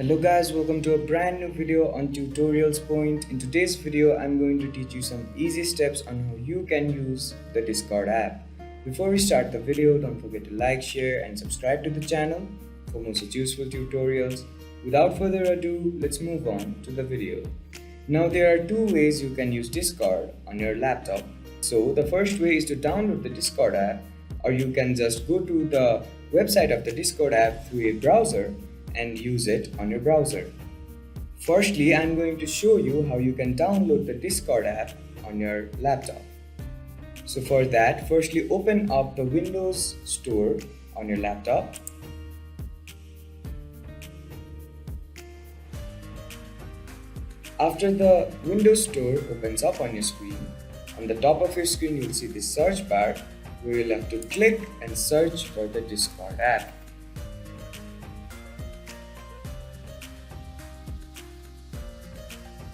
Hello guys, welcome to a brand new video on Tutorials Point. In today's video, I'm going to teach you some easy steps on how you can use the Discord app. Before we start the video, don't forget to like, share and subscribe to the channel for more such useful tutorials. Without further ado, let's move on to the video. Now there are two ways you can use Discord on your laptop. So the first way is to download the Discord app, or you can just go to the website of the Discord app through a browser and use it on your browser. Firstly, I'm going to show you how you can download the Discord app on your laptop. So for that, firstly open up the Windows Store on your laptop. After the Windows Store opens up on your screen, on the top of your screen you'll see the search bar where you'll have to click and search for the Discord app.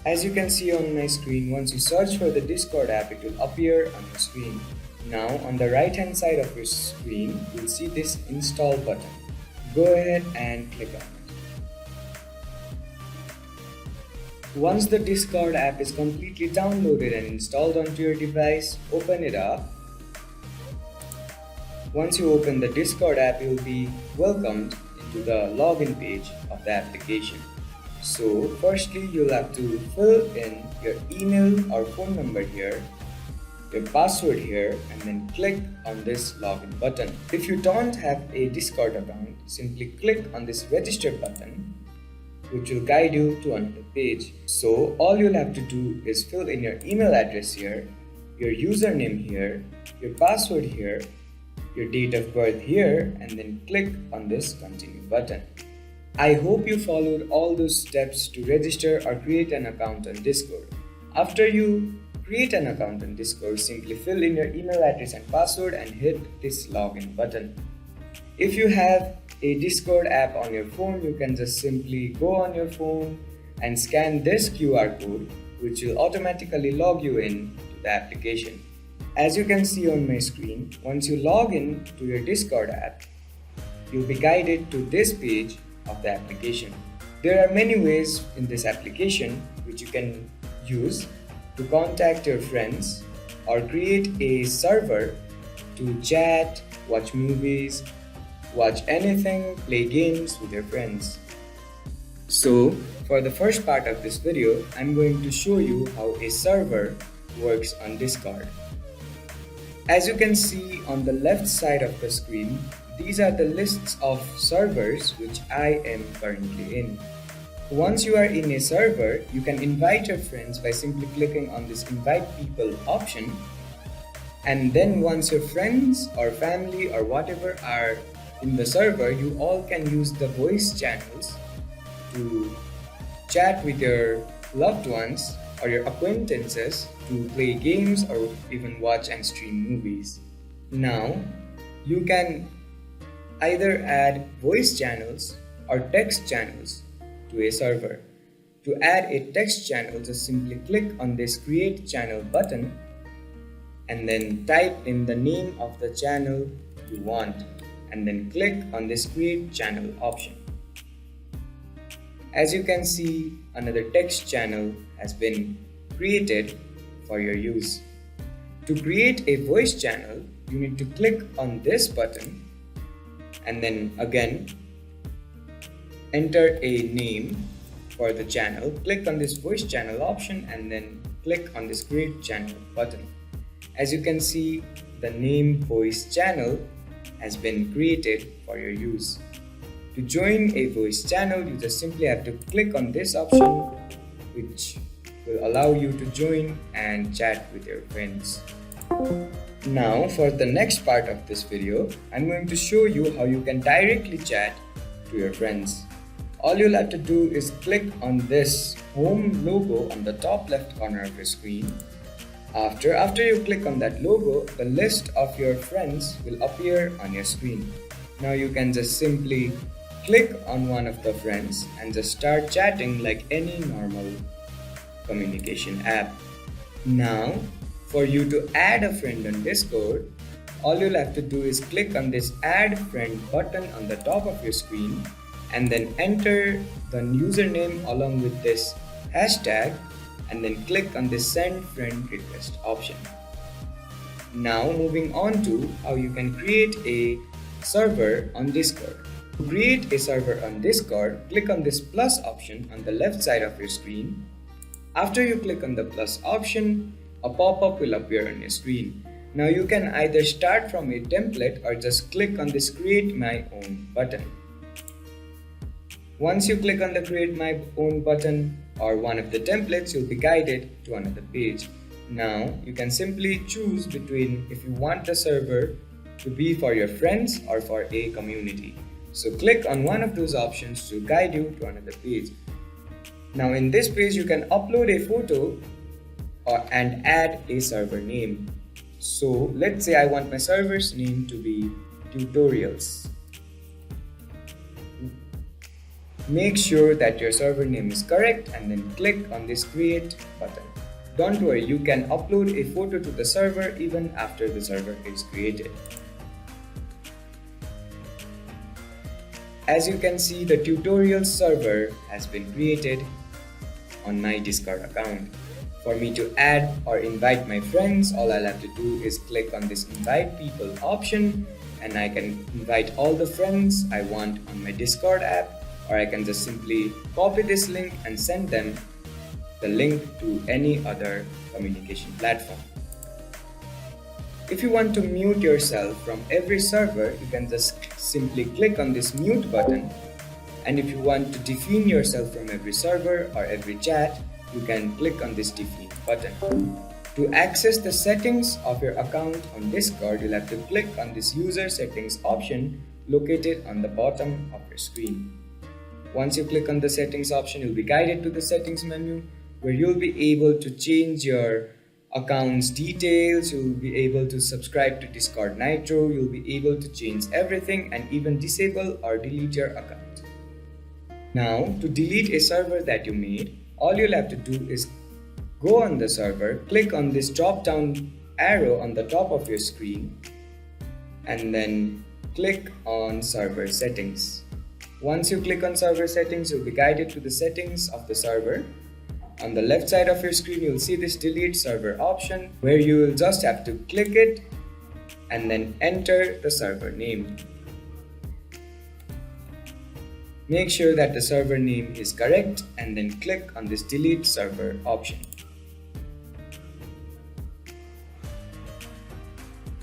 As you can see on my screen, once you search for the Discord app, it will appear on your screen. Now, on the right hand side of your screen, you'll see this install button. Go ahead and click on it. Once the Discord app is completely downloaded and installed onto your device, open it up. Once you open the Discord app, you'll be welcomed into the login page of the application. So firstly, you'll have to fill in your email or phone number here, your password here, and then click on this login button. If you don't have a Discord account, simply click on this register button, which will guide you to another page. So all you'll have to do is fill in your email address here, your username here, your password here, your date of birth here, and then click on this continue button. I hope you followed all those steps to register or create an account on Discord. After you create an account on Discord, simply fill in your email address and password and hit this login button. If you have a Discord app on your phone, you can just simply go on your phone and scan this QR code, which will automatically log you in to the application. As you can see on my screen, once you log in to your Discord app, you'll be guided to this page of the application. There are many ways in this application which you can use to contact your friends or create a server to chat, watch movies, watch anything, play games with your friends. So for the first part of this video, I'm going to show you how a server works on Discord. As you can see on the left side of the screen, these are the lists of servers which I am currently in. Once you are in a server, you can invite your friends by simply clicking on this invite people option. And then once your friends or family or whatever are in the server, you all can use the voice channels to chat with your loved ones or your acquaintances to play games or even watch and stream movies. Now, you can either add voice channels or text channels to a server. To add a text channel, just simply click on this create channel button and then type in the name of the channel you want and then click on this create channel option. As you can see, another text channel has been created for your use. To create a voice channel, you need to click on this button and then again enter a name for the channel. Click on this voice channel option and then click on this create channel button. As you can see, the name voice channel has been created for your use. To join a voice channel, you just simply have to click on this option, which will allow you to join and chat with your friends. Now for the next part of this video, I'm going to show you how you can directly chat to your friends. All you'll have to do is click on this home logo on the top left corner of your screen. After you click on that logo, the list of your friends will appear on your screen. Now you can just simply click on one of the friends and just start chatting like any normal communication app. Now, for you to add a friend on Discord, all you'll have to do is click on this add friend button on the top of your screen and then enter the username along with this hashtag and then click on the send friend request option. Now moving on to how you can create a server on Discord. To create a server on Discord, click on this plus option on the left side of your screen. After you click on the plus option, a pop-up will appear on your screen. Now you can either start from a template or just click on this create my own button. Once you click on the create my own button or one of the templates, you'll be guided to another page. Now you can simply choose between if you want the server to be for your friends or for a community. So click on one of those options to guide you to another page. Now in this page you can upload a photo and add a server name. So let's say I want my server's name to be tutorials. Make sure that your server name is correct and then click on this create button. Don't worry, you can upload a photo to the server even after the server is created. As you can see, the tutorial server has been created on my Discord account. For me to add or invite my friends, all I'll have to do is click on this invite people option and I can invite all the friends I want on my Discord app, or I can just simply copy this link and send them the link to any other communication platform. If you want to mute yourself from every server, you can just simply click on this mute button, and if you want to define yourself from every server or every chat, you can click on this define button. To access the settings of your account on Discord, you'll have to click on this user settings option located on the bottom of your screen. Once you click on the settings option, you'll be guided to the settings menu where you'll be able to change your account's details, you'll be able to subscribe to Discord Nitro, you'll be able to change everything and even disable or delete your account. Now, to delete a server that you made, all you'll have to do is go on the server, click on this drop down arrow on the top of your screen, and then click on server settings. Once you click on server settings, you'll be guided to the settings of the server. On the left side of your screen, you'll see this delete server option where you will just have to click it and then enter the server name. Make sure that the server name is correct and then click on this delete server option.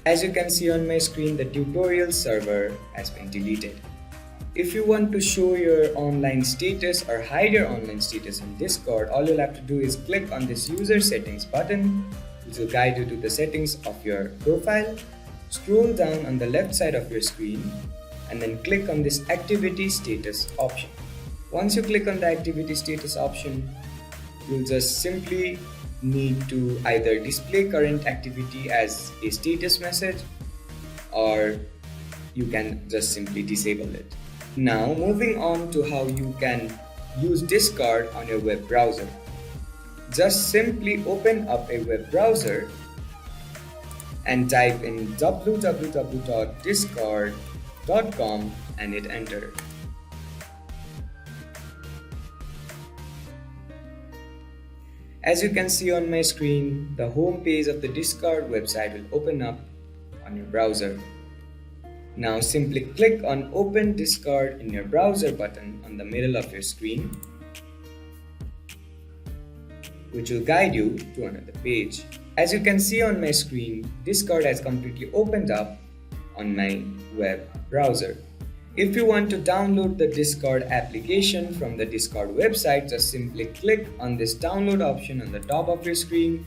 As you can see on my screen, the tutorial server has been deleted. If you want to show your online status or hide your online status in Discord, all you'll have to do is click on this user settings button, which will guide you to the settings of your profile. Scroll down on the left side of your screen and then click on this activity status option. Once you click on the activity status option, you'll just simply need to either display current activity as a status message, or you can just simply disable it. Now moving on to how you can use Discord on your web browser. Just simply open up a web browser and type in www.discord.com and hit enter. As you can see on my screen, the home page of the Discord website will open up on your browser. Now simply click on Open Discord in your browser button on the middle of your screen, which will guide you to another page. As you can see on my screen, Discord has completely opened up on my web browser. If you want to download the Discord application from the Discord website, just simply click on this download option on the top of your screen,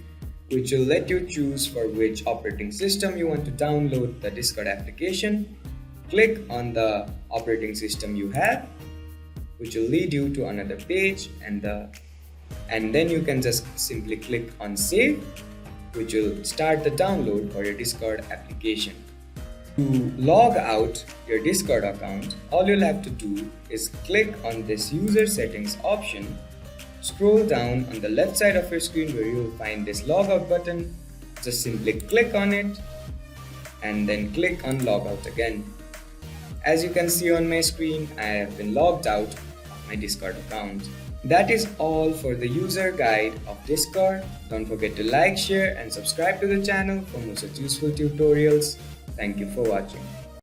which will let you choose for which operating system you want to download the Discord application. Click on the operating system you have, which will lead you to another page, and then you can just simply click on save, which will start the download for your Discord application. To log out your Discord account, all you'll have to do is click on this user settings option. Scroll down on the left side of your screen where you will find this logout button. Just simply click on it and then click on logout again. As you can see on my screen, I have been logged out of my Discord account. That is all for the user guide of Discord. Don't forget to like, share and subscribe to the channel for more such useful tutorials. Thank you for watching.